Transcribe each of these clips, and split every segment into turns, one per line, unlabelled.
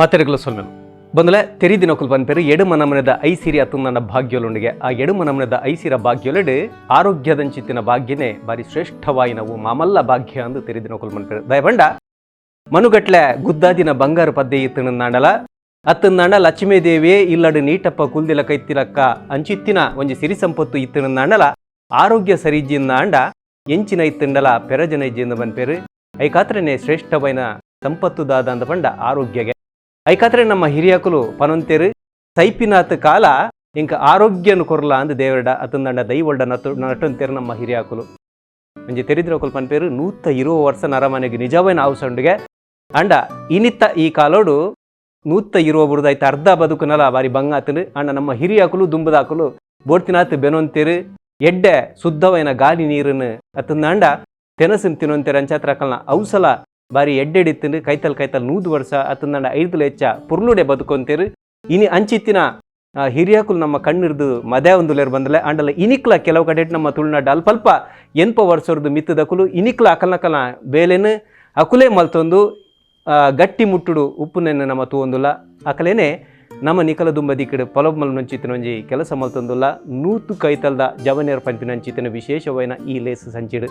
ಮಾತೆರೆಗಳ ಸೊಲ್ಮೆನು ಬಂದಲೆ ತೆರಿದಿನೊಕುಲು ಪನ್ಪೇರು ಎಡು ಮನಮನದ ಐಸಿರಿ ಅತ್ತುನ್ನ ಭಾಗ್ಯಲೊಂದಿಗೆ ಆ ಎಡು ಮನಮನದ ಐಸಿರ ಭಾಗ್ಯೊಲೆಡು ಆರೋಗ್ಯದಂಚಿತ್ತಿನ ಭಾಗ್ಯನೇ ಬಾರಿ ಶ್ರೇಷ್ಠವಾಯಿ ನಾವು ಮಾಮಲ್ಲ ಭಾಗ್ಯ ಅಂದು ತೆರಿದಿನೊಕುಲು ಪನ್ಪೇರು ದಯಬಂಡ ಮನುಗಟ್ಲೆ ಗುದ್ದಾದಿನ ಬಂಗಾರು ಪದ್ದೆ ಇತ್ತನಂದಾಂಡಲ ಅತ್ತಂದಾಂಡ ಲಕ್ಷ್ಮೀದೇವಿಯೇ ಇಲ್ಲಡು ನೀಟಪ್ಪ ಕುಲ್ದಿಲ ಕೈತ್ತಿಲಕ್ಕ ಅಂಚಿತ್ತಿನ ಒಂಜಿ ಸಿರಿ ಸಂಪತ್ತು ಇತ್ತನಂದಾಂಡಲ ಆರೋಗ್ಯ ಸರಿಜಿಂದಾಂಡ ಎಂಚಿನ ಇತ್ತಂಡಲ ಪೆರಜನ ಇಜ್ಜಿಂದ ಪನ್ಪೇರು ಐಕಾತ್ರನೇ ಶ್ರೇಷ್ಠವಾಯಿನ ಸಂಪತ್ತು ದಾದ ಅಂದ ಪಂಡ ಆರೋಗ್ಯಗೆ ಐಕಾತ್ರೆ ನಮ್ಮ ಹಿರಿಯಕುಲು ಪನೊಂತೆರು ಸೈಪಿನಾತ್ ಕಾಲ ಇಂಕ ಆರೋಗ್ಯನು ಕೊರ್ಲ ಅಂದ್ ದೇವರಡ ಅತಂದಂಡ ದೈವಲ್ಡ ನಟೊಂತೆರು ನಮ್ಮ ಹಿರಿಯಕುಲು ಒಂಜಿ ತೆರಿದಿರಕುಲು ಪನ್ಪೇರು 120 ವರ್ಷ ನರಮನೆಗೆ ನಿಜವೈನ ಅವಸಂಡುಗೆ ಅಂಡ ಇನಿತ್ತ ಈ ಕಾಲೋಡು 120 ಬುಡ್ದೈತ ಅರ್ಧ ಬದುಕುನಲ ಬಾರಿ ಬಂಗಾತನು ಅಂಡ ನಮ್ಮ ಹಿರಿಯಕುಲು ದುಂಬದಾಕುಲು ಬೋಡ್ತಿನಾತ್ ಬೆನೊಂತೆರು ಎಡ್ಡೆ ಶುದ್ಧವೈನ ಗಾಳಿ ನೀರನ್ನು ಅತಂದಂಡ ತೆನಸನ್ ತಿನ್ನೊಂತೆರು ಅಂಚಾತ್ರಕಲ್ನ ಔಸಲ ಬಾರಿ ಎಡ್ಡೆಡಿತ್ತು ಕೈತಲ್ 100 ವರ್ಷ ಅತ್ತಂದಂಡ 5 ಹೆಚ್ಚ ಪುರ್ಲುಡೆ ಬದುಕೊಂತೇರು ಇನಿ ಅಂಚಿತ್ತಿನ ಹಿರಿಯಕುಲು ನಮ್ಮ ಕಣ್ಣಿರ್ದು ಮದೆ ಒಂದುಲೇರು ಬಂದಲೆ ಅಂಡಲ ಇನಿಕ್ಲ ಕೆಲವು ಕಡೆ ನಮ್ಮ ತುಳುನಾಡು ಅಲ್ಪ ಎನ್ಪ ವರ್ಷದ್ದು ಮಿತ್ತದಕುಲು ಇನಿಕ್ಲ ಅಕಲ್ನಕಲ ಬೇಲೆನು ಅಕುಲೇ ಮಲ್ತೊಂದು ಗಟ್ಟಿ ಮುಟ್ಟುಡು ಉಪ್ಪುನೆನ್ನು ನಮ್ಮ ತೂವೊಂದುಲ್ಲ ಅಕಲೇನೆ ನಮ್ಮ ನಿಕಲ ದುಂಬ ದಿಕ್ಕಡು ಪೊಲೊಬ್ಬಲ್ ನಂಚಿತ್ತಿನ ಒಂಜಿ ಕೆಲಸ ಮಲ್ತೊಂದುಲ್ಲ 100 ಕೈತಲ್ದ ಜವನೇರು ಪಂಪಿನಂಚಿತ್ತಿನ ವಿಶೇಷವೈನ ಈ ಲೇಸು ಸಂಚಿಡು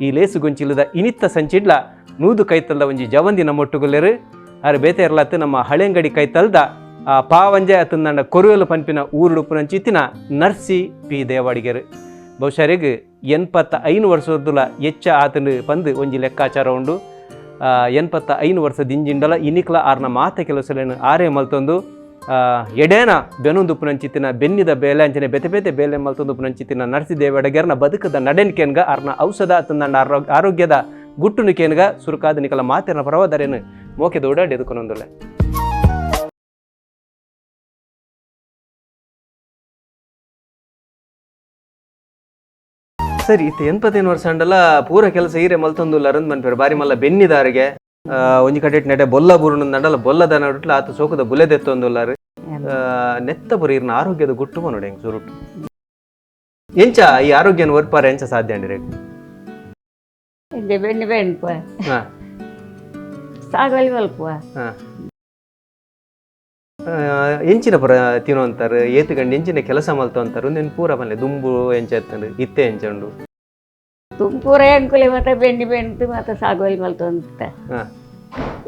ಈ ಲೇಸು ಗೊಂಚಿಲದ ಇನಿತ್ತ ಸಂಚಿಡ್ಲ 100 ಕೈತಲ್ದ ಒಂಜಿ ಜವಂದಿ ನಮ್ಮ ಒಟ್ಟುಗೊಲ್ಲೆರು ಅರೆ ಬೇತೆ ಇರ್ಲತ್ತು ನಮ್ಮ ಹಳೆಂಗಡಿ ಕೈತಲ್ದ ಪಾವಂಜೆ ಅತ್ತಂದಂಡ ಕೊರುವೆಲು ಪಂಪಿನ ಊರುಡುಪುನಂಚಿತ್ತಿನ ನರ್ಸಿ ಪಿ ದೇವಾಡಿಗೆರು ಬಹುಶಃ 85 ವರ್ಷದಲ್ಲ ಹೆಚ್ಚ ಆತನು ಪಂದು ಒಂಜಿ ಲೆಕ್ಕಾಚಾರ ಉಂಡು 85 ವರ್ಷದ ಇಂಜಿಂಡಲ ಇನಿಕ್ಲ ಆರ್ನ ಮಾತೆ ಕೆಲಸಲೇನು ಆರೇ ಮಲ್ತೊಂದು ಎಡೇನ ಬೆನೊಂದುಪುನಂಚಿತ್ತಿನ ಬೆನ್ನಿದ ಬೇಲೆ ಅಂಚನೆ ಬೆತೆ ಬೇತೆ ಬೇಲೆ ಮಲ್ತೊಂದುಪುನಂಚಿತ್ತಿನ ನರ್ಸಿ ದೇವಾಡಿಗೆರ್ನ ಬದುಕದ ನಡೆನ್ಕೇನ್ಗ ಆರ್ನ ಔಷಧ ಅತ್ತಂದಂಡ ಆರೋಗ್ಯದ ಗುಟ್ಟುನು ಕೇನ್ಗ ಸುರುಕಾದ ನಿಕಲ ಮಾತಿನ ಪರವದರೇನು ಮೋಕೆ ದೌಡಾಡಿ ಎದುಕೊನೊಂದುಲ್ಲೆ ಸರಿ ಇತ್ತು 85 ವರ್ಷ ಅಂಡಲ ಪೂರ ಕೆಲಸ ಈರೆ ಮಲ್ತೊಂದುಲ್ಲ ಅರಂದ್ ಮನ್ಪೇರು ಬಾರಿ ಮಲ್ಲ ಬೆನ್ನಿದಾರಿಗೆ ಒಂಜಿ ಕಡೆ ನಡೆ ಬೊಲ್ಲ ಬುರುಣ ನಂಡಲ ಬೊಲ್ಲದ ನಡುಟ್ಲ ಆತ ಸೋಕದ ಬುಲೆದೆತ್ತೊಂದುಲ್ಲಾರು ನೆತ್ತ ಪುರ ಇರ್ನ ಆರೋಗ್ಯದ ಗುಟ್ಟು ನೋಡಿ ಹೆಂಗ್ ಸುರುಟು ಎಂಚ ಈ ಆರೋಗ್ಯನ ಒರ್ಪಾರ ಎಂಚ ಸಾಧ್ಯ ಅಂಡಿರೆ
ಬೆಣ್ಣೆ ಬೆಣ್ಪ ಸಾಗಲಿ ಮಲ್ಪುವ
ಎಂಚಿನ ಪುರ ತಿನ್ನೋ ಅಂತಾರೆ ಏತುಗಂಡು ಎಂಚಿನ ಕೆಲಸ ಮಲ್ತು ಅಂತಾರೆ ಒಂದೇನು ಪೂರ ಮನೆ ದುಂಬು ಎಂಚ ಎತ್ತಂಡು ಇತ್ತೆ ಎಂಚಂಡು
ತುಂಬೂರ ಎಂಕುಲೆ ಮತ್ತೆ ಬೆಣ್ಣೆ ಬೆಣ್ತು ಮತ್ತೆ ಸಾಗುವಲಿ ಮಲ್ತು ಅಂತ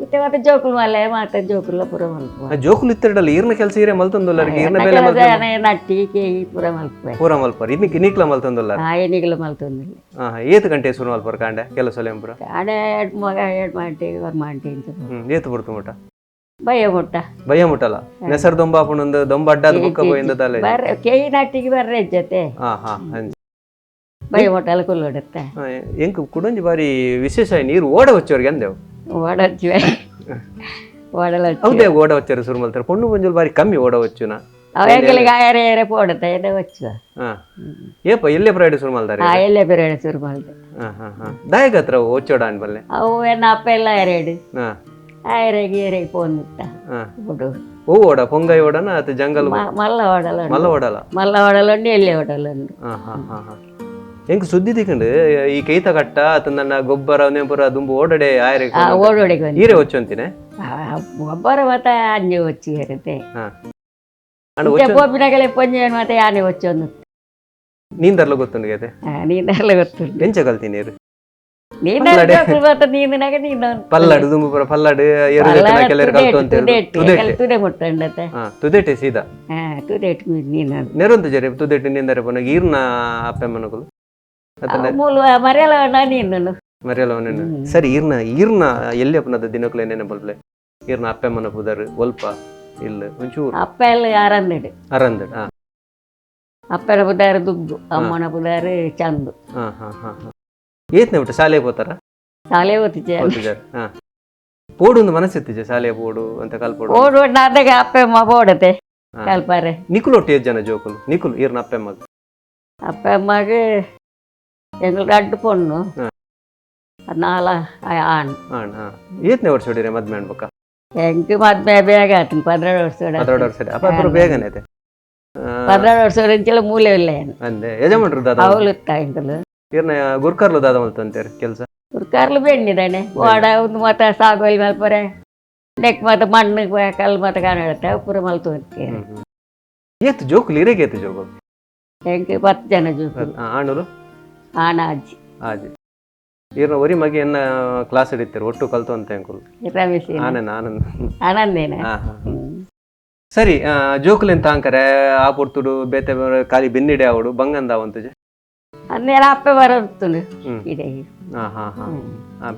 ಇತ್ತೆ ಮತ್ತೆ ಜೋಕುಲು ಮಲ್ಲೆ ಮತ್ತೆ ಜೋಕುಲ ಪುರ ಮಲ್ಪುವ
ಜೋಕುಲು ಇತ್ತರಡಲ್ಲ ಈರ್ನ ಕೆಲಸ ಈರೆ ಮಲ್ತೊಂದುಲ್ಲ ಈರ್ನ ಬೇಲೆ
ನಟ್ಟಿ ಕೇಯಿ ಪುರ ಮಲ್ಪುವ
ಪೂರ ಮಲ್ಪರ್ ಇನ್ನಿಕ್ಲ ಮಲ್ತೊಂದುಲ್ಲ
ಎನಿಗಲು ಮಲ್ತೊಂದಿಲ್ಲ
ಏತು ಗಂಟೆ ಶುರು ಮಲ್ಪರ್ ಕಾಂಡೆ ಕೆಲಸ ಪುರ
ಕಾಂಡೆ ಎರಡು ಮಾಂಟಿ ಒಂದು ಮಾಂಟಿ ಅಂತ
ಏತು ಬಿಡ್ತು ಮುಟ
ಭಯ
ಮುಟ್ಟಲ್ಲ ನೆಸರ್ ದೊಂಬಾಪುಣಂದು ದೊಂಬ ಅಡ್ಡಾದ ಬುಕ್ಕ ಹೋಯಿಂದ ತಲೆ
ಕೇಯಿ ನಟ್ಟಿಗೆ ಬರ್ರೆ ಜೊತೆ ಭಯ ಮುಟ್ಟಲ್ಲ ಕುಲ್ಲೋಡುತ್ತೆ
ಎಂಕ್ ಕುಡಂಜಿ ಬಾರಿ ವಿಶೇಷ ನೀರು ಓಡ వచ్చೋರಿಗೆ ಅಂದೆವು
ಓಡಚ್ಚಿವೆ ಓಡಲ
ಹೌದೇ ಓಡ వచ్చారు ಶುರು ಮಲ್ತಾರೆ ಪೊಣ್ಣು ಬಂಜಲ್ ಬಾರಿ ಕಮ್ಮಿ ಓಡ వచ్చుನ
ಅವೆಂಗಲಿಗೆ ಆಯರೆ ಪೋಡುತ್ತೆ ಎದೆ వచ్చು
ಏಪ ಎಲ್ಲೇ ಪ್ರೈಡ್ ಶುರು ಮಲ್ತಾರೆ
ಎಲ್ಲೇ ಪೆರೇಡ್ ಶುರು ಮಾಡ್ದೆ
ದಾಯಕ ಹತ್ರ ಒಚ್ಚೋಡ ಅನ್ಬಲ್ಲೆ
ಅವು ಎನ್ನ ಅಪ್ಪ ಎಲ್ಲ ಎರಡು ಆಯರೆಗೆ ಏರೆಗೆ ಪೋನ್ನಿತ್ತ
ಓ ಓಡ ಪೊಂಗೈ ಓಡನ ಅತ ಜಂಗಲ್
ಮಲ್ಲ ಓಡಲ
ಮಲ್ಲ ಓಡಲ್ಲ
ಮಲ್ಲ ಓಡಲುಂಡು ಎಲ್ಲಿ ಓಡಲುಂಡು
ಎಂಕ್ ಸುದ್ದಿ ತಿಕ್ಕಂಡು ಈ ಕೈತ ಕಟ್ಟ ಅತಂದನ್ನ ಗೊಬ್ಬರ ಪುರ ದುಂಬು ಓಡಡೆ ಆಯರೆ
ಓಡೋಡಿಗೆ
ಈರೆ ಒಚ್ಚು ಅಂತಿನೆ
ಗೊಬ್ಬರ ಮತ್ತೆ ಅಂಜಿ వచ్చి ಇರುತ್ತೆ ಬೋಪಿನಗಲೆ ಪೊಂಜೆ ಮತ್ತೆ ಆನೆ వచ్చೊಂದು
ನೀಂದರ್ಲ ಗೊತ್ತುಂಡು ಗೇತೆ
ನೀಂದರ್ಲ ಗೊತ್ತುಂಡು
ಎಂಚ ಕಲ್ತಿ ನೀರು
ಪಲ್ಲಡು
ದುಂಬು ಪುರ ಪಲ್ಲಡು
ತುದೆ ಮುಟ್ಟಂಡತೆ
ತುದೇಟೆ ಸೀದಾ
ತುದೇಟ್ ನೀನು
ನೆರೊಂದು ಜರಿ ತುದೇಟು ನಿಂದರೆ ಪುನಃ ಈರ್ನ ಅಪ್ಪೆಮ್ಮನಗಳು
ಮರೆಯಲ್ಲ ನೀನು
ಮರೆಯಲ್ಲ ಸರಿ ಈರ್ನ ಎಲ್ಲಿ ಅಪ್ಪನದ ದಿನಕ್ಕೂ ನೆನಪಲ್ಲೆ ಈರ್ನ ಅಪ್ಪೆಮ್ಮನ ಪುದರ್ ಒಲ್ಪ ಇಲ್ಲ ಒಂಚೂರು
ಅಪ್ಪ ಎಲ್ಲ ಅರಂದಡು ಅಪ್ಪನ ಪುದಾರ ದುಬ್ಬು ಅಮ್ಮನ ಪುದಾರ ಚಂದು
ಏತ್ನೆ ಬಿಟ್ಟು ಶಾಲೆ ಹೋತಾರ
ಶಾಲೆ ಓದ್ತಿದ್ದೆ
ಪೋಡು ಒಂದು ಮನಸ್ಸಿತ್ತಿಜೆ ಶಾಲೆ ಪೋಡು ಅಂತ ಕಲ್ಪೋಡು
ಓಡು ಅದಾಗ ಅಪ್ಪಮ್ಮ ಪೋಡತೆ ಕಲ್ಪಾರೆ
ನಿಕುಲು ಒಟ್ಟು ಜನ ಜೋಕುಲು ನಿಕುಲು ಈರ್ನ ಅಪ್ಪೆಮ್ಮಗ
ಅಪ್ಪಮ್ಮಗೆ ಎಂಗ್ಳು ಅಡ್ಡು ಪೊಣ್ಣು ನಾಲ ಆಣ್
ಏತ್ನೆ ವರ್ಷ ಹೊಡಿರೆ ಮದ್ಮೆ ಅನ್ಬೇಕ
ಎಂಕ್ ಮದ್ಮೆ ಬೇಗ ಆತನ 12 ವರ್ಷ
ಅಪ್ಪ ಬೇಗನೆ ಐತೆ
12 ವರ್ಷ ಮೂಲೆ ಇಲ್ಲ
ಅಂದೆ ಯಜಮಾನ್ರು ದಾದ
ಅವಳು ತಾಯಿಂತಲು
ಈರ್ನ ಗುರ್ಕರ್ಲು ದಾದ ಮಲ್ತಂತೇರಿ ಕೆಲಸ
ಗುರ್ಕರ್ಲು ಬೆಣ್ಣಿದಾನೆ ಓಡ ಒಂದು ಮತ್ತೆ ಸಾಗೋಲ್ ಮಲ್ಪರೆ ನೆಕ್ ಮತ್ತೆ ಮಣ್ಣಿಗೆ ಕಲ್ಲು ಮತ್ತೆ ಕಾಣುತ್ತೆ ಪೂರ ಮಲ್ತೋಕೆ
ಏತು ಜೋಕುಲು ಇರೇಗೆ ಏತು ಜೋಕು
ಹೆಂಗೆ 10 ಜನ ಜೋಕು
ಆಣೂರು
ಆನ ಅಜ್ಜಿ
ಆಜಿ ಇರ್ನ ಒರಿ ಮಗೆ ಎನ್ನ ಕ್ಲಾಸ್ ಹಿಡಿತಾರೆ ಒಟ್ಟು ಕಲ್ತು ಅಂತ ಅಂಕುಲ್
ರಮೇಶ್
ಆನಂದ್ ಆನಂದ್
ಆನಂದೇನ
ಸರಿ ಜೋಕುಲು ಎಂತ ಅಂಕರೆ ಆ ಪುರ್ತುಡು ಬೇತೆ ಖಾಲಿ ಬೆನ್ನಿಡೆ ಅವಡು ಬಂಗಂದ ಅವಂತುಜೆ
ಅನ್ನೆಲ್ಲ ಅಪ್ಪೆ ಬರೋದು ಇದೆ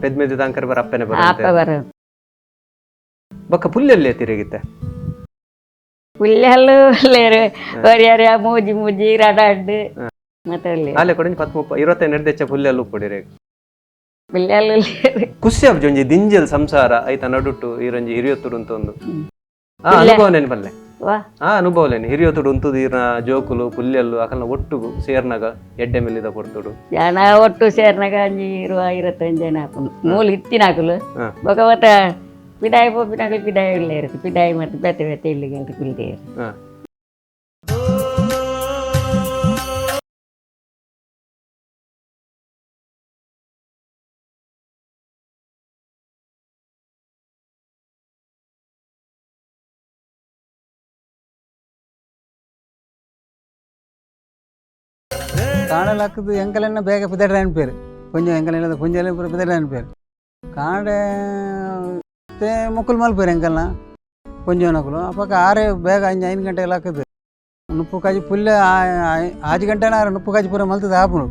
ಪೆದ್ಮೆದ ಅಂಕರೆ ಬರ ಅಪ್ಪನೆ
ಅಪ್ಪೆ
ಬರ
ಬರೋದು
ಬೊಕ್ಕ ಪುಲ್ಲೆಲ್ಲೇ ತಿರುಗಿತ್ತೆ
പുല്ലു ഒരേ മൂജി മൂജി റടാണ്ട് ಮತ್ತೆ
ಆಲೆ ಕೊಡಿ 10-30 ನಿರ್ದೆಚ್ಚ ಪುಲ್ಲೆಲ್ಲ ಕೊಡಿರೆ
പുല്ലു
ಖುಷಿ ಆಬ್ ಜೊಂಜಿ ದಿಂಜಲ್ ಸಂಸಾರ ಐತ ನಡುಟ್ಟು ಇರಂಜಿ ಹಿರಿಯೊತ್ತುಡು ಅಂತ ಒಂದು ಅನುಭವನೇನು ಬಲ್ಲೆ ಅನುಭವಲೇನು ಹಿರಿಯೊತ್ತುಡು ಉಂತುದು ಇರ ಜೋಕುಲು ಪುಲ್ಲೆಲ್ಲು ಅಕಲ್ನ ಒಟ್ಟುಗು ಸೇರ್ನಾಗ ಎಡ್ಡೆ ಮೇಲಿದ ಕೊಡ್ತುಡು
ಜನ ಒಟ್ಟು ಸೇರ್ನಾಗ ಅಂಜಿ 25 ಜನ ಹಾಕೊಂಡು ಮೂಲ ಇತ್ತಿನಾಕಲು ಭಗವತ ಪಿಡಾಯಿ ಪಿನಾಕಲು ಪಿಡಾಯಿ ಇಲ್ಲೇ ಇರುತ್ತೆ ಪಿಡಾಯಿ ಮತ್ತೆ ಬೆತ್ತೆ ಬೆತ್ತೆ ಇಲ್ಲಿಗೆ ಅಂತ ಕುಲ್ದೇ
ಕಾಣಲಾಕದು ಎಂಕಲೆನ್ನ ಬೇಗ ಪಿದಡ್ರ ಅನ್ಪೇರು ಕೊಂಚ ಎಂಕಲೆಲ್ಲ ಕೊಂಚ ಪಿದಡ್ರ ಅನ್ಪೇರು ಕಾಣೆ ಮುಕ್ಕಲು ಮಲ್ಪೇರು ಎಂಕಲ್ನ ಕೊಂಚನಕಲು ಅಪ್ಪ ಆರೆ ಬೇಗ 5 ಗಂಟೆಗೆ ಹಾಕದು ನುಪ್ಪು ಕಾಜಿ ಪುಲ್ಲೆ 5 ಗಂಟೆನ 30 ಕಾಜಿ ಪೂರ ಮಲ್ತದ ಆಪುನು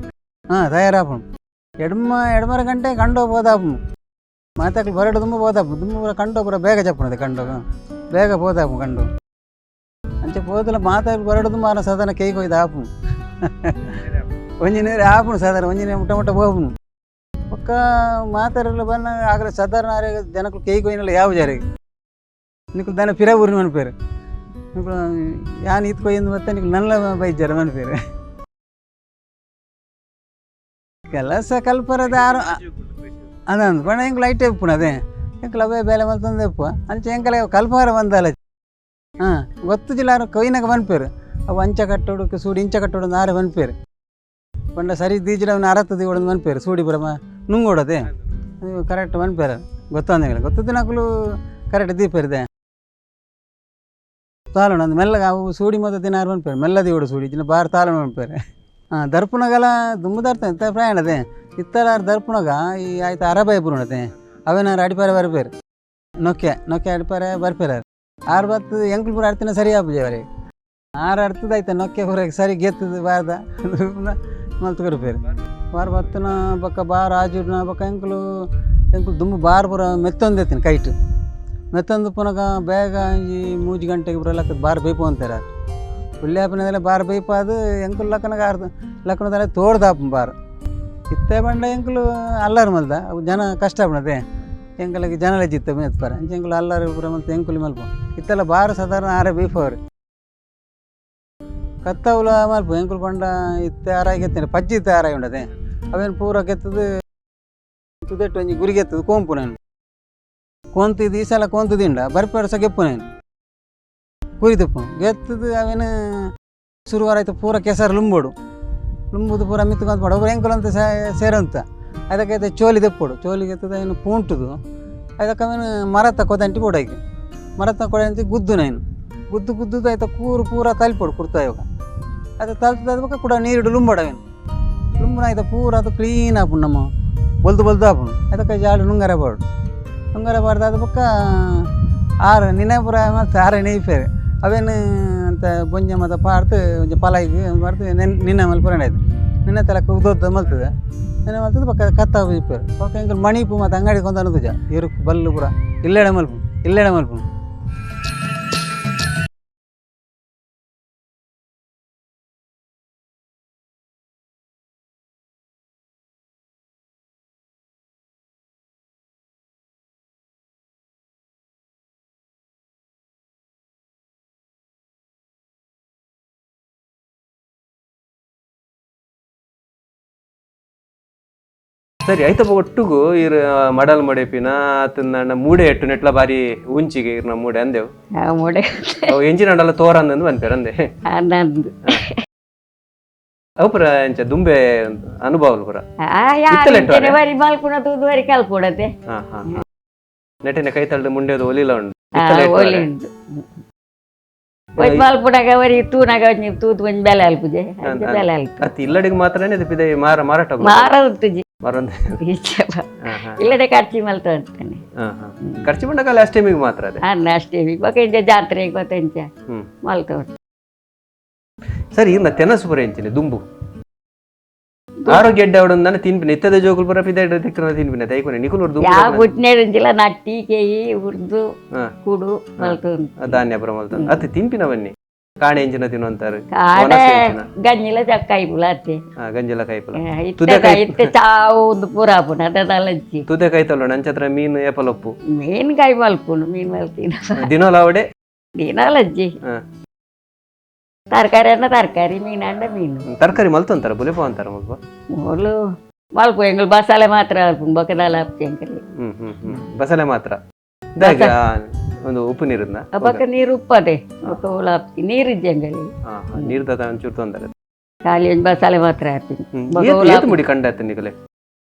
ತಯಾರಾಪುನು ಎಡಮರ ಗಂಟೆ ಕಂಡು ಹೋದಾಪುನು ಮಾತಾಕ್ಲು ಬರಡು ತುಂಬ ಹೋದಾಪು ತುಂಬ ಪೂರ ಕಂಡು ಪೂರ ಬೇಗ ಚಪ್ಪುನದೆ ಕಂಡು ಬೇಗ ಹೋದಾಪು ಕಂಡು ಅಂಚೆ ಹೋದಲ್ಲ ಮಾತಾಕ್ಲು ಬರಡು ತುಂಬ ಸಾಧಾರಣ ಕೈಗೆ ಹೋಯ್ದು ಆಪುನು ಒಂಜಿ ನೀರು ಆಪುನು ಸಾಧಾರಣ ಒಂಜಿ ಮುಟ್ಟ ಮುಟ್ಟ ಹೋಗ್ನು ಪಕ್ಕ ಮಾತಾಡಲ್ಲ ಬನ್ನ ಆಗ್ರೆ ಸಾಧಾರಣ ಜನಕ್ಕಳು ಕೈಗೆ ಹೋಯ್ನಲ್ಲ ಯಾವ ಜಾರಿಗೆ ನಿಕ್ಕಳು ದನ ಪಿರ ಊರಿನ ಮನ್ಪೇರು ನಿಕ್ಕಳು ಯಾನ್ ಇತ್ಕೊಯ್ದು ಮತ್ತೆ ನಿಕ್ಕಳು ನನ್ನ ಬೈಜಾರ ಮನ್ಪೇರು ಕೆಲಸ ಕಲ್ಪರದ ಆರು ಅದಂದು ಬಣ್ಣ ಹೆಂಗೆ ಲೈಟ್ ಎಪ್ಪುಣ ಅದೇ ಹೆಂಗೆ ಅವೇ ಬೇಲೆ ಮಲ್ತಂದು ಎಪ್ಪು ಅಂಚೆ ಹೆಂಕಲ ಕಲ್ಪಾರ ಬಂದಲ್ಲ ಗೊತ್ತು ಜಿಲ್ಲಾರು ಕೊಯ್ನಾಗ ಬನ್ಪೇರು ಅವು ಅಂಚ ಕಟ್ಟೋಡು ಸೂಡಿ ಇಂಚ ಕಟ್ಟೋಡು ನಾರೆ ಬನ್ಪೇರು ಪಂಡ ಸರಿ ದೀಜಿಡವನ್ನ ಅರತ್ತದಿ ಹೊಡೆದು ಮನ್ಪೇರು ಸೂಡಿ ಬರಮ ನುಂಗೋಡದೆ ಅದು ಕರೆಕ್ಟ್ ಮನ್ಪೇರು ಗೊತ್ತಂದಂಗಿಲ್ಲ ಗೊತ್ತದ ನಕಲು ಕರೆಕ್ಟ್ ದೀಪೇರಿದೆ ತಾಲೋಣ ಅಂದ್ ಮೆಲ್ಲಗ ಅವು ಸೂಡಿ ಮೊದಲ ದಿನ ಮನ್ಪೇರು ಮೆಲ್ಲದಿ ಓಡು ಸೂಡಿ ದಿನ ಬಾರ್ ತಾಲೋಣ ಮನ್ಪೇರು ದರ್ಪಣಗಲ ದುಂಬದಾರ್ತ ಪ್ರಯಾಣದೆ ಇತ್ತರ ದರ್ಪಣಗ ಈ ಆಯ್ತು ಅರಬೈ ಬುರುಣತೆ ಅವೇನಾರು ಅಡಿಪಾರೆ ಬರ್ಪೇರು ನೊಕ್ಕೆ ಅಡಿಪಾರೆ ಬರ್ಪೇರ ಆರು ಬತ್ತು ಎಂಕ್ಲು ಪೂರ ಅಡ್ತಿನ ಸರಿ ಆಪುಜೆ ಅವರಿಗೆ 6 ಅಡ್ತದಾಯ್ತ ನೊಕ್ಕೆ ಹೊರಗೆ ಸರಿ ಗೆತ್ತದ ಬಾರ್ದ ಮಲ್ತುಕರು ಪೇರು ಬಾರ್ ಬತ್ತನ ಬಕ್ಕ ಬಾರ್ ಆಜುಡ್ನ ಬಕ್ಕ ಎಂಕ್ಲು ದುಂಬು ಬಾರ್ ಪೂರ ಮೆತ್ತೊಂದೆತ್ತೀನಿ ಕೈಟ್ ಮೆತ್ತೊಂದು ಪುನಗ ಬೇಗ ಈ 3 ಗಂಟೆಗೆ ಪೂರ ಲಕ್ಕದ ಬಾರ್ ಬೈಪು ಅಂತಾರೆ ಉಲ್ಲಾಪನದಲ್ಲೇ ಬಾರ್ ಬೈಪಾದು ಎಂಕುಲು ಲಕ್ಕನಾಗ ಲಕ್ಕನದಲ್ಲೇ ತೋಡ್ದಾಪ ಬಾರ್ ಇತ್ತೆ ಬಂಡ ಎಂಕುಲು ಅಲ್ಲಾರು ಮಲ್ದ ಅವು ಜನ ಕಷ್ಟ ಆಗ್ಬಿಡದೆ ಎಂಕಲಿಗೆ ಜನಲೆ ಜಿತ್ತ ಮೇತ್ಪಾರ ಎಂಕುಲು ಅಲ್ಲಾರು ಪೂರ ಮಲ್ತು ಎಂಕುಲು ಮಲ್ಪ ಇತ್ತೆಲ್ಲ ಬಾರ್ ಸಾಧಾರಣ 6 ಬೈಪವ್ರು ಕತ್ತವುಲ ಮಲ್ಪ ಎಂಕುಲು ಪಂಡ ಇತ್ತೆ ಆರಾಗಿ ಗೆತ್ತೇನೆ ಪಜ್ಜಿ ಇತ್ತೆ ಆರಾಗಿ ಉಂಡದೆ ಅವೇನು ಪೂರ ಗೆತ್ತದು ತುದೆಟ್ಟು ಒಂಜಿ ಗುರಿ ಗೆತ್ತದು ಕೋಂಪು ನಾನು ಕೊಂತಿದ್ದು ಈ ಸಲ ಕೊಂತದಿಂಡ ಬರ್ಪೇರು ಸಹ ಗೆಪ್ಪು ನಾನು ಕುರಿತಪ್ಪು ಗೆತ್ತದು ಅವೇನು ಶುರುವಾರಾಯ್ತು ಪೂರ ಕೆಸರು ಲುಂಬುದು ಪೂರ ಮಿತ್ಕೊಂತ ಮಾಡು ಒಬ್ಬರು ಎಂಕುಲು ಅಂತ ಸೇರಂತ ಅದಕ್ಕೆ ಚೋಲಿ ತೆಪ್ಪೋಡು ಚೋಲಿ ಗೆತ್ತದ ಏನು ಪೂಂಟುದು ಅದಕ್ಕೆ ಅವೇನು ಮರ ತಕ್ಕೋದಂಟಿ ಕೊಡಾಕಿ ಮರ ತಕ್ಕೊಡಂತ ಗುದ್ದು ನಾನು ಗುದ್ದು ಆಯ್ತು ಕೂರು ಪೂರ ತಲ್ಪೋಡು ಕುರ್ತಾ ಇವಾಗ ಅದು ತಲ್ಪದ ಕೂಡ ನೀರಿಡು ಲುಂಬಡವೇನು ಲುಂಬನ ಆಯ್ತು ಪೂರ ಅದು ಕ್ಲೀನ್ ಆಪುಣ್ ನಮ್ಮ ಬೊಲ್ದು ಆಪುಣ್ ಅದಕ್ಕೆ ಜಾಡು ನುಂಗರ ಬಾರ್ದು ಅದು ಪಕ್ಕ 6 ನಿನ್ನೆ ಪೂರ ಮತ್ತು 6 ನೆಯ್ಪೇರು ಅವೇನು ಅಂತ ಬೊಂಜ ಮತ್ತು ಪಾರ್ತು ಒಂಚ ಪಲಾಯಿಗೆ ಬಾರ್ದು ನಿನ್ನೆ ಮೇಲೆ ಪುರಾಣ ಆಯ್ತು ನಿನ್ನೆ ತಲಕ ಉದ್ದೋದ ಮಲ್ತದೆ ನಿನ್ನೆ ಮಲ್ತದೆ ಪಕ್ಕ ಕತ್ತ ಇಪ್ಪೇರು ಪಕ್ಕ ಹೆಂಗೆ ಮಣಿಪು ಮತ್ತು ಅಂಗಡಿ ಕೊಂತ ಅನ್ನೋದು ಇರು ಬಲ್ಲು ಪೂರ ಇಲ್ಲೆಡೆ ಮಲ್ಪು
ಸರಿ ಐತಪ್ಪ ಒಟ್ಟುಗು ಇರ್ ಮಡಲ್ ಮಡೆಪಿನ ಆತನ ಮೂಡೆ ಎಟ್ಟು ನೆಟ್ಲ ಬಾರಿ ಉಂಚಿಗೆ ಇರ್ನ ಮೂಡೆ ಅಂದೆವು
ಮೂಡೆ
ಅವು ಎಂಜಿನ ಅಂಡಲ್ಲ ತೋರ ಅಂದಂದು ಬಂದ್ಪೇರು ಅಂದೆ ಅವು ಪುರ ಎಂಚ ದುಂಬೆ ಅನುಭವ ಪುರ
ಮಲ್ಪುಣ ತೂದುವರಿ ಕಲ್ಪೊಡತೆ
ನೆಟ್ಟಿನ ಕೈ ತಳ್ಳು ಮುಂಡೆದು ಒಲಿಲ ಉಂಡು
ಒಲಿ ಉಂಟು ಒಯ್ದು ಮಲ್ಪುನಾಗ ಅವರಿ ತೂನಾಗ ಒಂಜಿ ತೂತು ಒಂಜಿ ಬೆಲೆ ಅಲ್ಪುಜೆ ಬೆಲೆ ಅಲ್ಪ
ಅತ್ ಇಲ್ಲಡಿಗೆ ಮಾತ್ರನೇ ಇದು ಪಿದೆ ಮಾರಾಟ
ಮಾರ ಉಂಟುಜಿ
ಮರೊಂದು
ಇಲ್ಲಡೆ ಖರ್ಚಿ ಮಲ್ತ ಅಂತಾನೆ
ಖರ್ಚು ಬಂದಾಗ ಲಾಸ್ಟ್ ಟೈಮಿಗೆ ಮಾತ್ರ ಅದೇ
ಅಷ್ಟೇ ಬೊಕ್ಕ ಜಾತ್ರೆಗೆ ಗೊತ್ತಂಚ ಮಲ್ತ ಉಂಟು
ಸರಿ ಇನ್ನ ತೆನಸು ಪುರ ಎಂಚಿನ ದುಂಬು ಆರೋಗ್ಯ ಎಡ್ಡೆ ನಾನು ತಿನ್ಪಿನ ಇತ್ತದ ಜೋಗುಲ್ ಪುರ ಪಿದ ತಿಕ್ಕನ ತಿನ್ಪಿನ ತೈಕೊನೆ ನಿಕುಲ್ ದುಂಬು
ಯಾವ ಬುಟ್ನೇರಂಜಿಲ್ಲ ನಟ್ಟಿ ಕೇಯಿ ಉರ್ದು ಕುಡು ಮಲ್ತ ಉಂಟು
ಧಾನ್ಯ ಪುರ ಮಲ್ತ ಅತ್ತೆ ತಿನ್ಪಿನವನ್ನಿ ಕಾಣೆ ಎಂಚಿನ ತಿನ್ನುವಂತಾರೆ
ಕಾಡೆ ಗಂಜಿಲ ಚಕ್ಕಾಯಿ ಪುಲ ಅತ್ತೆ
ಗಂಜಿಲ ಕೈಪುಲ
ಇತ್ತೆ ಚಾವು ಒಂದು ಪೂರ ಪುನ ಅದಲ್ಲಜ್ಜಿ
ತುದೆ ಕೈತಲ್ಲ ನಂಚತ್ರ ಮೀನು ಏಪಲೊಪ್ಪು
ಮೀನ್ ಕಾಯಿ ಮಲ್ಪುಂಡು ಮೀನ್ ಮಲ್ತಿನ
ದಿನೋಲ ಅವಡೆ
ದಿನಲ್ಲಜ್ಜಿ ತರಕಾರಿ ಅನ್ನ ತರಕಾರಿ ಮೀನು ಅಂಡ ಮೀನು
ತರಕಾರಿ ಮಲ್ತಂತಾರ ಬುಲೆಪ ಅಂತಾರ ಮಲ್ಪ
ಮೊದಲು ಮಲ್ಪು ಎಂಗಳು ಬಸಾಲೆ ಮಾತ್ರ ಅಲ್ಪು ಬೊಕ್ಕದಲ್ಲ ಎಂಕಲಿ
ಬಸಳೆ ಮಾತ್ರ ಒಂದು ಉಪ್ಪು ನೀರನ್ನ
ಬೊಕ್ಕ ನೀರು ಉಪ್ಪದೆ ಬೊಕ್ಕ ಹುಳ ಹಾಕ್ತಿ ನೀರಿದ್ದೆ ಎಂಗಲಿ
ನೀರು ತ ಒಂಚೂರು ತೊಂದರೆ
ಖಾಲಿ ಒಂಜಿ ಬಸಾಲೆ ಮಾತ್ರ ಹಾಕ್ತೀನಿ
ಏತು ಮುಡಿ ಕಂಡ ಆಯ್ತು ನಿಗಲೆ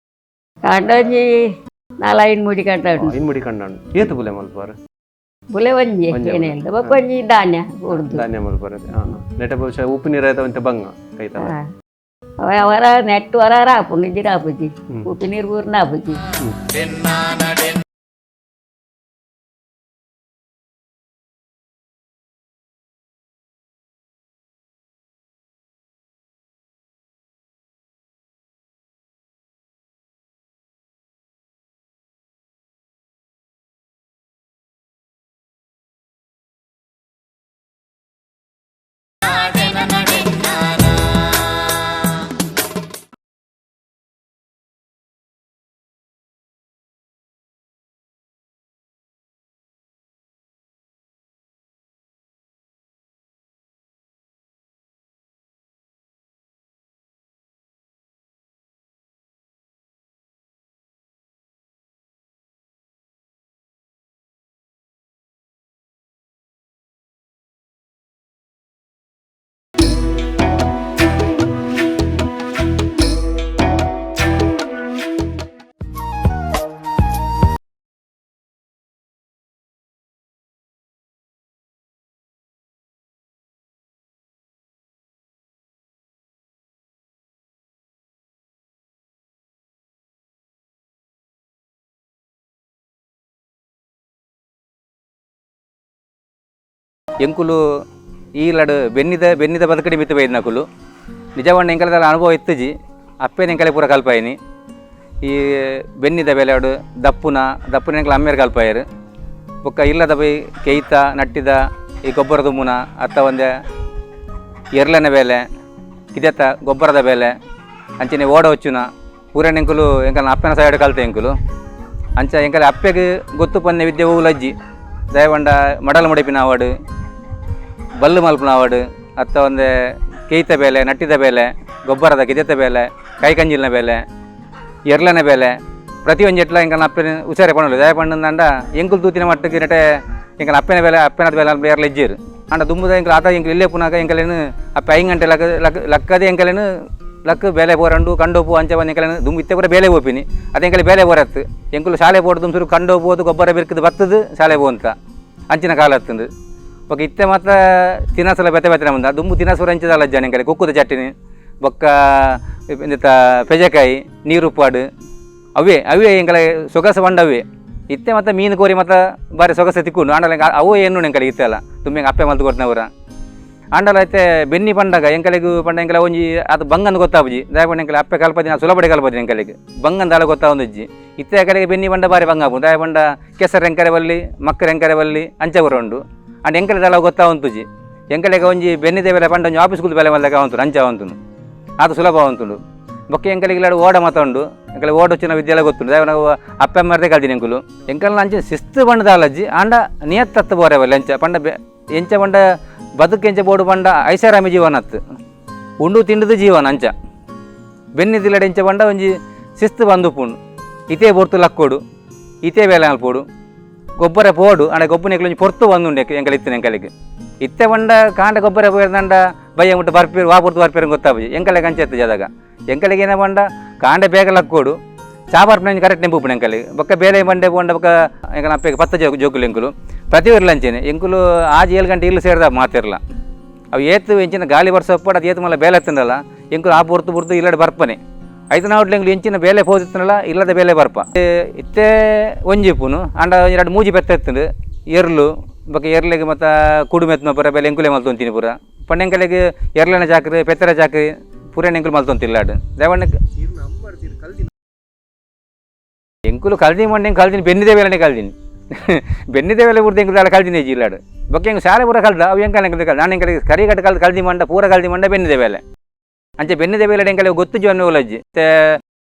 ಕಂಡ ಒಂಜಿ 4-5 ಮುಡಿ ಕಂಡ ಉಂಟು
ಮುಡಿ ಕಂಡ ಉಂಟು ಏತು ಬುಲೆ ಮಲ್ಪಾರ
ಬುಲೆ ಒಂಜಿ ಏನೇ ಇಲ್ಲ ಬೊಕ್ಕ ಒಂಜಿ ಧಾನ್ಯ ಉರ್ದು
ಧಾನ್ಯ ಮಲ್ಪಾರ ನೆಟ ಬಹುಶಃ ಉಪ್ಪು ನೀರು ಆಯ್ತು ಬಂಗ ಕೈತ
ಅವರ ನೆಟ್ಟು ವರ ರಾಪು ನಿಜಿ ರಾಪುಜಿ ಉಪ್ಪು ನೀರು ಊರ್ನ ಆಪುಜಿ
ಎಂಕುಲು ಈಲಡು ಬೆನ್ನಿದ ಬದುಕಡಿ ಮಿತ್ತು ಬೈದು ನಕುಲು ನಿಜವಣ್ಣ ಎಂಕಲದ ಅನುಭವ ಇತ್ತುಜಿ ಅಪ್ಪೇನ ಎಂಕಲೆ ಪೂರ ಕಲ್ಪಾಯಿನಿ ಈ ಬೆನ್ನಿದ ಬೆಲೆಡು ದಪ್ಪುನ ಎಂಕಲ ಅಮ್ಮೇರು ಕಲ್ಪಾಯರು ಬೊಕ್ಕ ಇಲ್ಲದ ಬೈ ಕೆಯ್ತ ನಟ್ಟಿದ ಈ ಗೊಬ್ಬರದ ಮುನ ಅತ್ತ ಒಂದೆ ಎರ್ಲನ ಬೇಲೆ ಇದೆತ್ತ ಗೊಬ್ಬರದ ಬೇಲೆ ಅಂಚನೆ ಓಡ ಹೊಚ್ಚುನ ಪೂರನ ಎಂಕುಲು ಎಂಕಲ ಅಪ್ಪನ ಸೈಡ್ ಕಲ್ತೆ ಎಂಕುಲು ಅಂಚ ಎಂಕಲೆ ಅಪ್ಪೆಗೆ ಗೊತ್ತು ಪನ್ನೆ ವಿದ್ಯೆ ಹೂಲಜ್ಜಿ ದಯವಂಡ ಮಡಲ ಮುಡಿಪಿನ ಅವಾರ್ಡು ಬಲ್ಲು ಮಲ್ಪನ ಅವಾರ್ಡು ಅತ್ತ ಒಂದೆ ಕೇಯ್ತ ಬೇಲೆ ನಟ್ಟಿದ ಬೇಲೆ ಗೊಬ್ಬರದ ಗಿದೆತ ಬೇಲೆ ಕೈಕಂಜಿಲ್ನ ಬೇಲೆ ಎರ್ಲನ ಬೇಲೆ ಪ್ರತಿಯೊಂದು ಎಟ್ಲ ಎಂಕನ ಅಪ್ಪನ ಉಚಾರೆ ಪಣ್ಣಲು ದಯ ಪಣ್ಣಂದ ಎಂಕುಲು ತೂತಿನ ಮಟ್ಟಕ್ಕೆ ನೆಟೆ ಎಂಕನ ಅಪ್ಪನ ಬೇಲೆ ಅಪ್ಪನದ ಬೇಲೆ ಅಲ್ಪ ಎರ್ಲ ಇಜ್ಜಿರು ಅಂಡ ದುಂಬುದ ಎಂಕಲು ಆತ ಎಂಕಲು ಇಲ್ಲೇ ಪುನಾಗ ಎಂಕಲೇನು ಅಪ್ಪ 5 ಗಂಟೆ ಲಕ್ಕದೇ ಎಂಕಲೇನು ಲಕ್ ಬೇಲೆ ಬೋರಂಡು ಕಂಡೋಪು ಅಂಚ ಬಂದು ಎಂಕಲೇನು ದುಂಬು ಇತ್ತೆ ಪೂರ ಬೇಲೆ ಓಪಿನಿ ಅದು ಎಂಕಲೆ ಬೇಲೆ ಬೋರತ್ತು ಎಂಕುಲು ಶಾಲೆ ಬೋರ್ಡು ದುಂಬುರು ಕಂಡೋಪೋದು ಗೊಬ್ಬರ ಬಿರ್ಕದು ಬತ್ತದು ಶಾಲೆ ಬೋ ಅಂತ ಅಂಚಿನ ಕಾಲ ಹತ್ತಂದು ಬೊಕ್ಕ ಇತ್ತೆ ಮಾತ್ರ ತಿನಸಲ ಬೆತೆ ಮುಂದ ದುಂಬು ತಿನಸೂರ ಹಂಚದಲ್ಲ ಜನ ಎಂಕಲೆ ಕುಕ್ಕುದ ಚಟ್ಟಿನಿ ಬೊಕ್ಕ ಇಂತ ಪೆಜೆಕಾಯಿ ನೀರು ಉಪ್ಪಾಡು ಅವೇ ಎಂಕಲೆ ಸೊಗಸು ಬಂಡವೇ ಇತ್ತೆ ಮತ್ತು ಮೀನು ಕೋರಿ ಮತ್ತು ಬಾರಿ ಸೊಗಸೆ ತಿಕ್ಕೊಂಡು ಆಂಡಲ ಅವು ಏನು ಎಂಕಲೆ ಇತ್ತೆ ಅಲ್ಲ ತುಂಬ ಅಪ್ಪೆ ಮಲ್ತು ಕೊಟ್ಟನವರ ಆಂಡಲ ಐತೆ ಬೆನ್ನಿ ಪಂಡಾಗ ಎಂಕಲೆಗೂ ಪಂಡ ಎಂಕಲೆ ಒಂಜಿ ಅದು ಬಂಗಂದು ಗೊತ್ತಾವುಜಿ ದಯಪಂಡ ಎಂಕಲೆ ಅಪ್ಪೆ ಕಲ್ಪದಿ ನಾ ಸುಲಭಡೆ ಕಲ್ಪದಿ ಎಂಕಲೆಗೆ ಬಂಗಂದಾಲ ಗೊತ್ತಾವೊಂದಿಜ್ಜಿ ಇತ್ತೆ ಕಡೆಗೆ ಬೆನ್ನಿ ಪಂಡ ಬಾರಿ ಬಂಗಾಪು ದಯಪಂಡ ಕೆಸರು ಎಂಕರೆ ಬಲ್ಲಿ ಮಕ್ಕರ ಎಂಕರೆ ಬಲ್ಲಿ ಅಂಚೆ ಬರೋಂಡು ಅಂಡ್ ಎಂಕಲೆ ದಳ ಗೊತ್ತಾವಂತುಜಿ ಎಂಕಲೆಗೆ ಒಂಜಿ ಬೆನ್ನಿದೆ ಬೆಲೆ ಪಂಡ ಒಂಜಿ ಆಫೀಸ್ಗುಲ್ ಬೆಲೆ ಮಲ್ದಾಗ ಅವಂತು ಅಂಚ ಅವಂತುನು ಅದು ಸುಲಭ ಅವಂತುಂಡು ಬೊಕ್ಕ ಎಂಕಲೆಗೆ ಇಲ್ಲಾಡು ಓಡ ಮಾತಾಂಡು ಎಂಕಲೆ ಓಡ వచ్చిన ವಿದ್ಯಾಲಯ ಗೊತ್ತುಂಡು ದಯ ನಾವು ಅಪ್ಪೆ ಮರದೆ ಕಲ್ತೀನಿ ಎಂಕುಲು ಎಂಕಲ್ನ ಅಂಚೆ ಶಿಸ್ತು ಬಣ್ಣದ ಅಲಜ್ಜಿ ಆಂಡ ನಿಯತ್ತತ್ತು ಬೋರೆವಲ್ಲ ಎಂಚ ಪಂಡ ಎಂಚ ಪಂಡ ಬದುಕು ಎಂಚ ಬೋಡು ಪಂಡ ಐಷಾರಾಮಿ ಜೀವನ ಅತ್ತು ಉಂಡು ತಿಂಡದು ಜೀವನ ಅಂಚ ಬೆನ್ನಿದಿಲ್ಲಡೆ ಎಂಚ ಪಂಡ ಒಂಜಿ ಶಿಸ್ತು ಬಂದುಪುಂಡು ಇತೇ ಬೊರ್ತು ಲಕ್ಕೋಡು ಇತೇ ಬೇಲೆ ಅಲ್ಪೋಡು ಗೊಬ್ಬರ ಪೋಡು ಅಂಡ ಗೊಬ್ಬರ ಒಂಜಿ ಪೊರ್ತು ಬಂದುಂಡು ಎಂಕಲ್ ಇತ್ತಿನ ಎಂಕಲಿಗೆ ಇತ್ತೆ ಪಂಡ ಕಾಂಡ ಗೊಬ್ಬರ ಪೋಯ್ದಂಡ ಬಯ್ಯ ಮುಟ್ಟು ಬರ್ಪೇರು ವಾ ಪೊರ್ತು ಬರ್ಪೇರು ಗೊತ್ತಾಬಿ ಎಂಕಲೆಗೆ ಅಂಚೆತ್ತು ಜದಾಗ ಎಂಕಲೆಗೆ ಏನ ಪಂಡ ಕಾಂಡ ಬೇಗ ಲಕ್ಕೋಡು ಚಾಬಾರ್ಪನ ಕರೆಕ್ಟ್ ನೆಂಪುಪುಣ ಎಂಕಲಿ ಬೊಕ್ಕ ಬೇಲೆ ಬಂಡೆ ಬೋಂಡ ಬೊಕ್ಕ ಎಂಕನ ಅಪ್ಪಗೆ ಪತ್ತ ಜೋಕುಲು ಎಂಕುಲು ಪ್ರತಿ ಇರ್ಲಂಚೇನೆ ಎಂಕುಲು ಆಜ್ 7 ಗಂಟೆ ಇಲ್ಲಿ ಸೇರಿದ ಮಾತಿರಲ್ಲ ಅವು ಏತು ಎಂಚಿನ ಗಾಳಿ ಬರ್ಸಪ್ಪಡ ಅದು ಏತು ಮಲ್ಲ ಬೇಲೆ ಎತ್ತನಲ್ಲ ಎಂಕುಲು ಆ ಬುರ್ತು ಇಲ್ಲಡೆ ಬರ್ಪನೆ ಐದು ನಾವಟ್ಲು ಎಂಕುಲು ಎಂಚಿನ ಬೇಲೆ ಹೋದಿತ್ತನಲ್ಲ ಇಲ್ಲದ ಬೇಲೆ ಬರ್ಪ ಇತ್ತೇ ಒಂಜಿಪುನು ಅಂಡ 2 ಮೂಜಿ ಬೆತ್ತ ಎತ್ತಂಡು ಎರ್ಲು ಬೊಕ್ಕ ಎರ್ಲೆಗೆ ಮತ್ತು ಕುಡು ಮೆತ್ತ ಪೂರ ಬೇಲೆ ಎಂಕುಲೆ ಮಲ್ತೊಂತೀನಿ ಪೂರ ಪಂಡೆಂಕಲೆಗೆ ಎರ್ಲನ ಚಾಕ್ರಿ ಪೆತ್ತರ ಚಾಕ್ರಿ ಪೂರೇನ ಎಂಕುಲು ಮಲ್ತೊಂತಿಲ್ಲಾಡು ದೇವಣ್ಣಕ್ಕೆ ಎಂಕುಲು ಕಲ್ದಿನಿ ಮಂಡೆ ಕಲ್ದಿನಿ ಬೆನ್ನಿದೆ ಬೇಲೆನೆ ಕಲ್ದಿನಿ ಬೆನ್ನಿದೆ ಬೇಲೆ ಬುಡ್ದು ಎಂಕುಲು ಕಲ್ದಿನಿ ಇಲ್ಲಾಡು ಬೊಕ್ಕ ಹೆಂಗೆ ಶಾಲೆ ಪೂರ ಕಲ್ದ ಅವು ಎಂಕಲ್ ಎಂಕಲ್ ಕಲ್ದ ನಾನು ಎಂಕಲ್ ಕರಿ ಕಟ್ಟು ಕಲ್ದಿ ಮಂಡ ಪೂರ ಕಲ್ದಿ ಮಂಡ ಬೆನ್ನಿದೆ ಬೇಲೆ ಅಂಚೆ ಬೆನ್ನಿದೆ ಬೇಲೆ ಎಂಕಲ್ ಗೊತ್ತು ಜೀವನ ಒಲಜ್ಜಿ ಮತ್ತೆ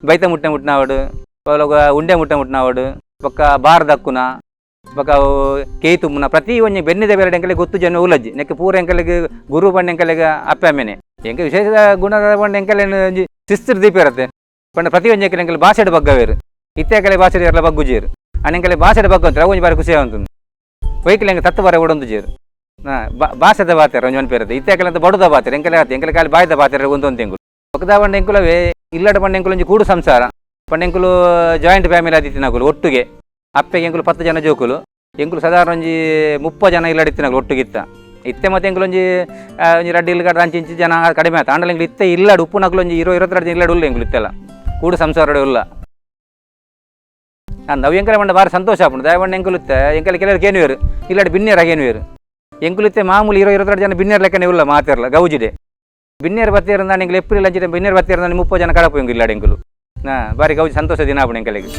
ಬೈತ ಮುಟ್ಟನಾವಡು ಉಂಡೆ ಮುಟ್ಟನಾವಡು ಬೊಕ್ಕ ಬಾರ್ ದಕ್ಕುನ ಬೊಕ್ಕ ಕೇಯಿ ತುಮ್ಮನ ಪ್ರತಿ ಒಂಜಿ ಬೆನ್ನಿದೆ ಬೇಲೆ ಎಂಕಲ್ ಗೊತ್ತು ಜನ ಉಲಜ್ಜಿ ನೆಕ್ಕೆ ಪೂರ ಎಂಕಲಿಗೆ ಗುರು ಬಂಡ ಎಂಕಲಿಗೆ ಅಪ್ಪೆ ಅಮ್ಮೆನೆ ಎಂಕ ವಿಶೇಷ ಗುಣದ ಬಂಡ ಎಂಕಲ್ ಶಿಸ್ತಿರ್ ದೀಪ ಇರುತ್ತೆ ಪಂಡ ಪ್ರತಿ ಒಂಜಿ ಎಂಕಲ್ ಭಾಷೆಡ್ ಬಗ್ಗವೇರು ಇತ್ತೆಕಲೆ ಭಾಷೆಡ್ ಎಲ್ಲ ಬಗ್ಗುಜೇರು ಅನೆಂಕಲೆ ಭಾಷೆಡ್ ಬಗ್ಗ ಅಂತಾರೆ ಒಂಜಿ ಬಾರಿ ಖುಷಿ ಆಗುಂತು ವೈಕಲ್ ಎಂಗೆ ತತ್ತು ಬಾರಿ ಓಡೊಂದು ಜೇರು ಭಾಷೆದ ಬಾತಾರೆ ಒಂಜಿ ಅನ್ಪೇರತ್ತೆ ಇತ್ತೆಕಲೆ ಅಂತ ಬಡದ ಬಾತಾರೆ ಎಂಕಲೆ ಆತ ಎಂಕಲೆ ಕಾಲಿ ಬಾಯ್ದ ಬಾತಾರೆ ಒಂದೊಂದು ಎಂಕುಲು ಒಕ್ಕದ ಬಂಡ ಎಂಕುಲವೇ ಇಲ್ಲಡ ಬಂಡ ಎಂಕುಲು ಒಂಜಿ ಕೂಡು ಸಂಸಾರ ಪಂಡ ಎಂಕುಲು ಜಾಯಿಂಟ್ ಫ್ಯಾಮಿಲಿ ಆದಿತ್ತಿನಾಗುಲು ಒಟ್ಟಿಗೆ ಅಪ್ಪೆಗೆ ಎಂಕುಲು 10 ಜನ ಜೋಕುಲು ಎಂಕುಲು ಸಾಧಾರಣ ಒಂಜಿ 30 ಜನ ಇಲ್ಲಡಿತ್ತಿನಾಗುಲು ಒಟ್ಟಿಗಿತ್ತ ಇತ್ತೆ ಮತ್ತೆ ಎಂಕುಲು ಒಂಜಿ ರಡ್ಡಿ ಇಲ್ಗಡ ಅಂಚಿ ಜನ ಕಡಿಮೆ ಆಯ್ತು ಆಂಡಲ ಎಂಕುಲು ಇತ್ತೆ ಇಲ್ಲಡು ಉಪ್ಪು ನಕಲು ಒಂಜಿ 22 ಜನ ಇಲ್ಲಡು ಉಲ್ಲ ಎಂಕುಲು ಇತ್ತೆಲ್ಲ ಕೂಡು ಸಂಸಾರ ಉಲ್ಲ ನಾವು ಎಂಕಲೆ ಬಂಡ ಬಾರಿ ಸಂತೋಷ ಆಪುಂಡು ದಯವಂಡ ಎಂಕುಲು ಇತ್ತೆ ಎಂಕಲೆ ಕೆಲವರು ಕೇನುವೇರು ಇಲ್ಲಡಿ ಬಿನ್ನೇರ ಕೇನುವೇರು ಎಂಕುಲು ಇತ್ತೆ ಮಾಮೂಲಿ 22 ಜನ ಬಿನ್ನೇರ್ ಲೆಕ್ಕನೆ ಉಲ್ಲ ಮಾತಿರಲ್ಲ ಗೌಜಿಡೆ ಬಿನ್ನೇರ್ ಬತ್ತೀರ ನಾನು ಎಂಕಲು ಏಪ್ರಿಲ್ ಅಂಚಿದೆ ಬಿನ್ನೇರ್ ಬತ್ತೀರ ನಾನು 30 ಜನ ಕಡಪು ಎಂಕುಲು ಇಲ್ಲಡಿ ಎಂಕುಲು ಬಾರಿ ಗೌಜಿ ಸಂತೋಷ ದಿನ ಆಪುಂಡು ಎಂಕಲೆಗೆ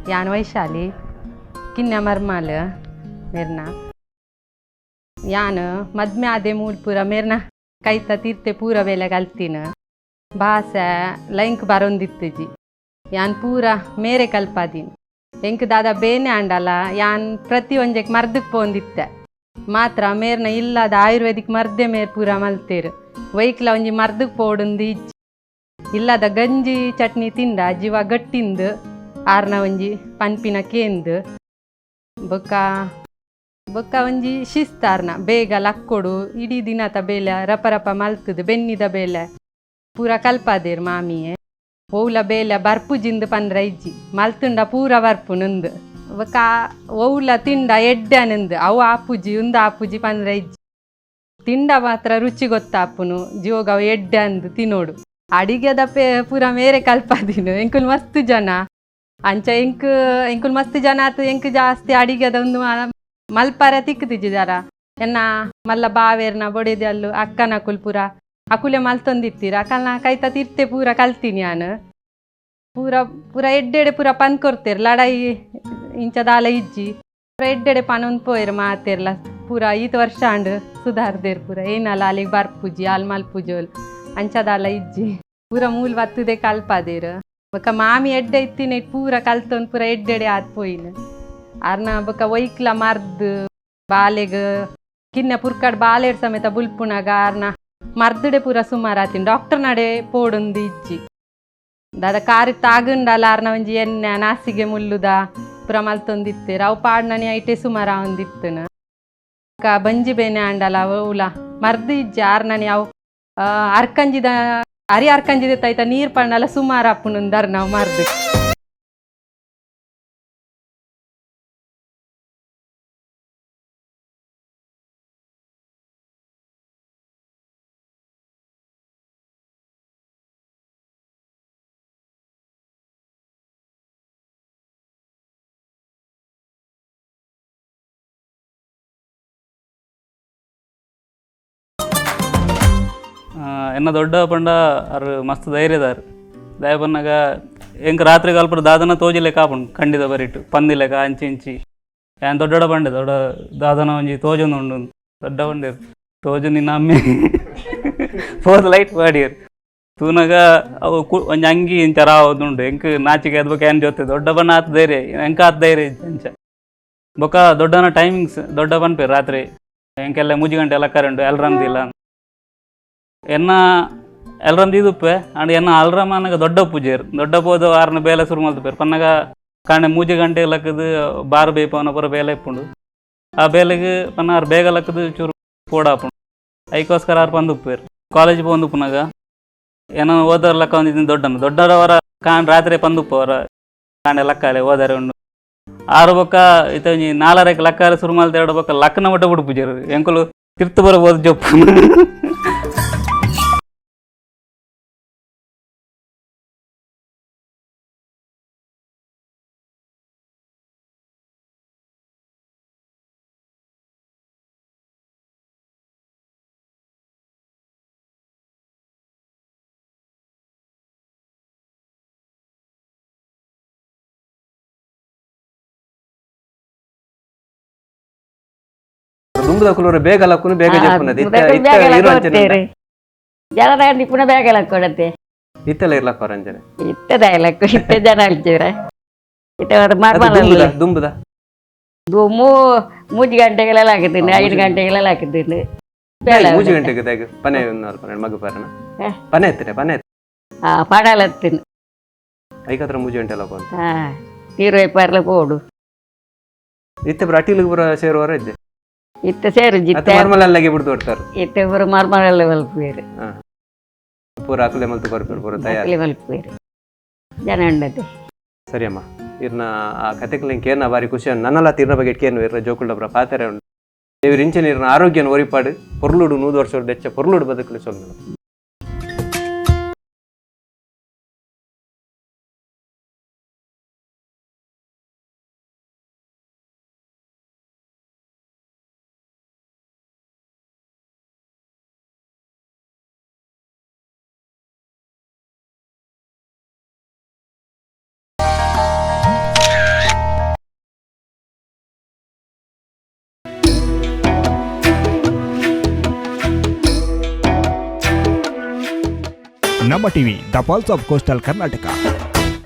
यान वैशाली किन्या मरमाल मेरना यान मद्मे आदे मूल पूरा मेरना कायता तीर्थे पूरा वेले कल्तीन भाषा लैंक बरोंदित्तजी यान पूरा मेरे कल्पादीन ಎಂಕ್ ದಾದ ಬೇನೆ ಅಂಡಲ್ಲ ಯಾನ್ ಪ್ರತಿ ಒಂಜೆಕ್ ಮರ್ದಕ್ಕೆ ಪೋಂದಿತ್ತೆ ಮಾತ್ರ ಮೇರ್ನ ಇಲ್ಲದ ಆಯುರ್ವೇದಿಕ್ ಮರ್ದೆ ಮೇರ್ ಪೂರ ಮಲ್ತೇರು ವೈಕ್ಲ ಒಂಜಿ ಮರ್ದಕ್ಕೆ ಪೋಡುಂದು ಇಜ್ಜಿ ಇಲ್ಲದ ಗಂಜಿ ಚಟ್ನಿ ತಿಂದ ಜೀವ ಗಟ್ಟಿಂದು ಆರ್ನ ಒಂಜಿ ಪನ್ಪಿನ ಕೇಂದು ಬೊಕ್ಕ ಒಂಜಿ ಶಿಸ್ತಾರ್ನ ಬೇಗ ಲಕ್ಕೊಡು ಇಡೀ ದಿನದ ಬೇಲೆ ರಪ ಮಲ್ತದು ಬೆನ್ನಿದ ಬೇಲೆ ಪೂರ ಕಲ್ಪಾದೇರು ಮಾಮಿಯೇ ಓವ್ಲ ಬೇಲೆ ಬರ್ಪುಜಿಂದು ಪಂದ್ರ ಇಜ್ಜಿ ಮಲ್ತುಂಡ ಪೂರ ಬರ್ಪುನುಂದು ಬೊಕ್ಕ ಓವ್ಲ ತಿಂಡ ಎಡ್ಡನಂದು ಅವು ಆಪುಜಿ ಉಂದು ಆಪುಜಿ ಪಂದ್ರ ಇಜ್ಜಿ ತಿಂಡ ಮಾತ್ರ ರುಚಿ ಗೊತ್ತಾಪುನು ಜೋಗ ಅವು ಎಡ್ಡಂದು ತಿನ್ನೋಡು ಅಡಿಗೆದ ಪೂರ ಮೇರೆ ಕಲ್ಪಾದೀನು ಎಂಕುಲು ಮಸ್ತ್ ಜನ ಅಂಚ ಎಂಕುಲು ಮಸ್ತ್ ಜನ ಆತು ಎಂಕ್ ಜಾಸ್ತಿ ಅಡಿಗೆದ ಒಂದು ಮಲ್ಪಾರ ತಿಕ್ಕುತಿಜ್ಜಿ ಜರ ಎನ್ನ ಮಲ್ಲ ಬಾವೇರ್ನ ಬೊಡೆದೆ ಅಲ್ಲು ಅಕ್ಕನ ಅಕುಲ್ ಪೂರ ಅಕುಲೆ ಮಲ್ತೊಂದಿತ್ತೀರ ಅಕಲ್ನ ಕೈತ ತಿರ್ತೆ ಪೂರ ಕಲ್ತೀನಿ ನಾನು ಪೂರ ಎಡ್ಡೆಡೆ ಪೂರ ಪಂದ್ ಕೊಡ್ತೇರು ಲಡಾಯಿ ಇಂಚದಾಲ ಇಜ್ಜಿ ಪೂರ ಎಡ್ಡೆಡೆ ಪನೊಂದು ಪೋಯರು ಮಾತೇರ್ಲ ಪೂರ ಈತ ವರ್ಷ ಅಂಡು ಸುಧಾರ್ದೇರು ಪೂರ ಏನಲ್ಲ ಅಲ್ಲಿಗೆ ಬರ್ಪುಜಿ ಅಲ್ಲಿ ಮಲ್ಪುಜೋಲ್ ಅಂಚದಾಲ ಇಜ್ಜಿ ಪೂರ ಮೂಲ್ ಬತ್ತುದೆ ಕಲ್ಪಾದೇರು ಬೊಕ್ಕ ಮಾಮಿ ಎಡ್ಡೆ ಇತ್ತಿನ ಪೂರ ಕಲ್ತೊಂದು ಪೂರ ಎಡ್ಡೆಡೆ ಆದ್ ಪೋಯಿನ ಅರ್ನ ಬೊಕ್ಕ ಒಯ್ಕ್ಲ ಮರ್ದು ಬಾಲೆಗ್ ಕಿನ್ನ ಪುರ್ಕಡ್ ಬಾಲೆಡ್ ಸಮೇತ ಬುಲ್ಪುನಗ ಅರ್ನ ಮರ್ದುಡೆ ಪೂರ ಸುಮಾರು ಆತಿನ ಡಾಕ್ಟರ್ ನಡೆ ಪೋಡೊಂದು ಇಜ್ಜಿ ದಾದ ಕಾರಿ ತಾಗುಂಡಲ್ಲ ಅರ್ನ ಒಂಜಿ ಎಣ್ಣೆ ನಾಸಿಗೆ ಮುಲ್ಲುದ ಪೂರ ಮಲ್ತೊಂದಿತ್ತೇರು ಅವು ಪಾಡ್ನನಿ ಐಟೆ ಸುಮಾರು ಒಂದಿತ್ತನ ಬಂಜಿ ಬೇನೆ ಅಂಡಲ್ಲ ಅವಳ ಮರ್ದು ಇಜ್ಜಿ ಆರ್ನನಿ ಅವು ಅರ್ಕಂಜಿದ ಅರಿ ಅರ್ಕಂಜಿದ ತೈತ ನೀರು ಪಂಡಲ್ಲ ಸುಮಾರು ಅಪ್ಪುನುಂದರ್ ನಾವು ಮರ್ದು
ಎನ್ನ ದೊಡ್ಡ ಪಂಡ ಅರು ಮಸ್ತ್ ಧೈರ್ಯದಾರು ದಯ ಪನ್ನಾಗ ಎಂಕ್ ರಾತ್ರಿ ಕಲ್ಪರು ದಾದನ ತೋಜಿಲೆ ಕಾಪುಂಡು ಖಂಡಿತ ಬರಿಟ್ಟು ಪಂದಿಲೆಕ ಅಂಚಿ ಇಂಚಿ ಏನ್ ದೊಡ್ಡ ಪಂಡೆ ದೊಡ್ಡ ದಾದನ ಒಂಜಿ ತೋಜೊಂದು ಉಂಡು ದೊಡ್ಡ ಪಂಡೇರು ತೋಜು ನಿನ್ನ ಅಮ್ಮಿ ಫೋರ್ ಲೈಟ್ ಬಾಡಿಯರು ತೂನಾಗ ಅವು ಒಂಜಿ ಅಂಗಿ ಇಂಚ ರಾವದುಂಡು ಎಂಕ್ ನಾಚಿಕೆ ಅದ್ ಬಗ್ಗೆ ಏನ್ ಜೊತೆ ದೊಡ್ಡ ಬಣ್ಣ ಆತ ಧೈರ್ಯ ಎಂಕ ಆತ ಧೈರ್ಯ ಇಂಚ ಬೊಕ್ಕ ದೊಡ್ಡನ ಟೈಮಿಂಗ್ಸ್ ದೊಡ್ಡ ಪನ್ಪೇರು ರಾತ್ರಿ ಎಂಕೆಲ್ಲ 3 ಗಂಟೆ ಎಲ್ಲ ಕರೆಂಟು ಎಲ್ರಂದಿಲ್ಲ ಎನ್ನ ಎಲ್ಲರಂದು ಇದುಪ್ಪೆ ಅಂಡ್ ಎನ್ನ ಅಲ್ರಮ್ಮನಾಗ ದೊಡ್ಡ ಪೂಜೆ ದೊಡ್ಡ ಪೋದು ಆರನ ಬೇಲೆ ಶುರು ಮಾಡ್ತೇವೆ ಪನ್ನಗ ಕಾಣೆ 3 ಗಂಟೆ ಲಕ್ಕದು ಬಾರು ಬೇಪವನ ಪೂರ ಬೇಲೆ ಇಪ್ಪುಂಡು ಆ ಬೇಲೆಗೆ ಪನ್ನ ಆರು ಬೇಗ ಲಕ್ಕದು ಚೂರು ಪೋಡಾಪುಂಡು ಅದಕ್ಕೋಸ್ಕರ ಆರು ಪಂದುಪ್ಪೇರು ಕಾಲೇಜ್ ಪೋಂದುಪ್ಪುನಾಗ ಏನೋ ಓದೋರ ಲಕ್ಕ ಒಂದಿದ್ದೀನಿ ದೊಡ್ಡವರ ಕಾಣ್ ರಾತ್ರಿ ಪಂದುಪ್ಪವರ ಕಾಣೆ ಲಕ್ಕಾಲೆ ಓದಾರೆ ಉಂಡು ಆರು ಬೊಕ್ಕ ಇತ 4 ಲಕ್ಕಾರೆ ಶುರು ಮಾಡ್ತಾ 2 ಬೊಕ್ಕ ಲಕ್ಕನ ಮಟ್ಟ ಬಿಡು ಪೂಜೆ ಎಂಕುಲು ತಿರ್ತು ಬರಬಹುದು ಜೊಪ್ಪು
ದುಂಬುದ ಕುಲೂರು ಬೇಗ ಲಕ್ಕುನು ಬೇಗ ಜಪ್ಪುನದು
ಜನರ ನಿಪುಣ ಬೇಗ ಲಕ್ಕೊಡತ್ತೆ
ಇತ್ತೆಲ್ಲ ಇರ್ಲಕ್ಕ ಅವರಂಜನೆ
ಇತ್ತದ ಲಕ್ಕು ಇತ್ತ ಜನ ಅಳ್ತಿವ್ರೆ ಇತ್ತ ಮಾರ್ಮಲ
ದುಂಬುದ
3 ಗಂಟೆಗೆಲ್ಲ ಹಾಕಿದ್ದೀನಿ 5 ಗಂಟೆಗೆಲ್ಲ ಹಾಕಿದ್ದೀನಿ
3 ಗಂಟೆಗೆ ಪನೆ ಮಗು ಪಾರಣ ಪನೆ ಎತ್ತನೆ ಪನೆ
ಪಡಲತ್ತೀನಿ
ಐಕತ್ರ 3 ಗಂಟೆ ಎಲ್ಲ ಬಂತು
ನೀರು ಪಾರ್ಲ ಪೋಡು
ಇತ್ತೆ ಬರ ಅಟಿಲಿಗೆ ಬರ ಸೇರುವರ ಇದ್ದೆ
ಇತ್ತ ಸೇರು ಜಿತ್ತ
ಮರ್ಮಲಲ್ಲಾಗೆ ಬಿಡ್ದು ಕೊಡ್ತಾರೆ
ಇತ್ತ ಬರ ಮಾರ್ಮಲ ಮಲ್ಪೇರು
ಪೂರ ಅಕಲೆ ಮಲ್ತು ಬರ್ಪೇರು ಪೂರ ತಯಾರಿ
ಮಲ್ಪೇರು ಜನ ಉಂಡತೆ
ಸರಿ ಅಮ್ಮ ಇರ್ನ ಆ ಕತೆಗಳಿಗೆ ಏನ ಬಾರಿ ಖುಷಿ ನನ್ನಲ್ಲ ತೀರ್ನ ಬಗ್ಗೆ ಕೇನು ಇರ್ರ ಜೋಕುಲ್ಡಬ್ರ ಪಾತ್ರೆ ಉಂಟು ಇವ್ರ ಇಂಚೆ ನೀರಿನ ಆರೋಗ್ಯನ ಒರಿಪಾಡು ಪೊರ್ಲುಡು 100 ವರ್ಷ ದೆಚ್ಚ ಪೊರ್ಲುಡು ಬದುಕಲು ಸೊಲ್ಲು
ನಮ್ಮ TV the pulse of coastal Karnataka.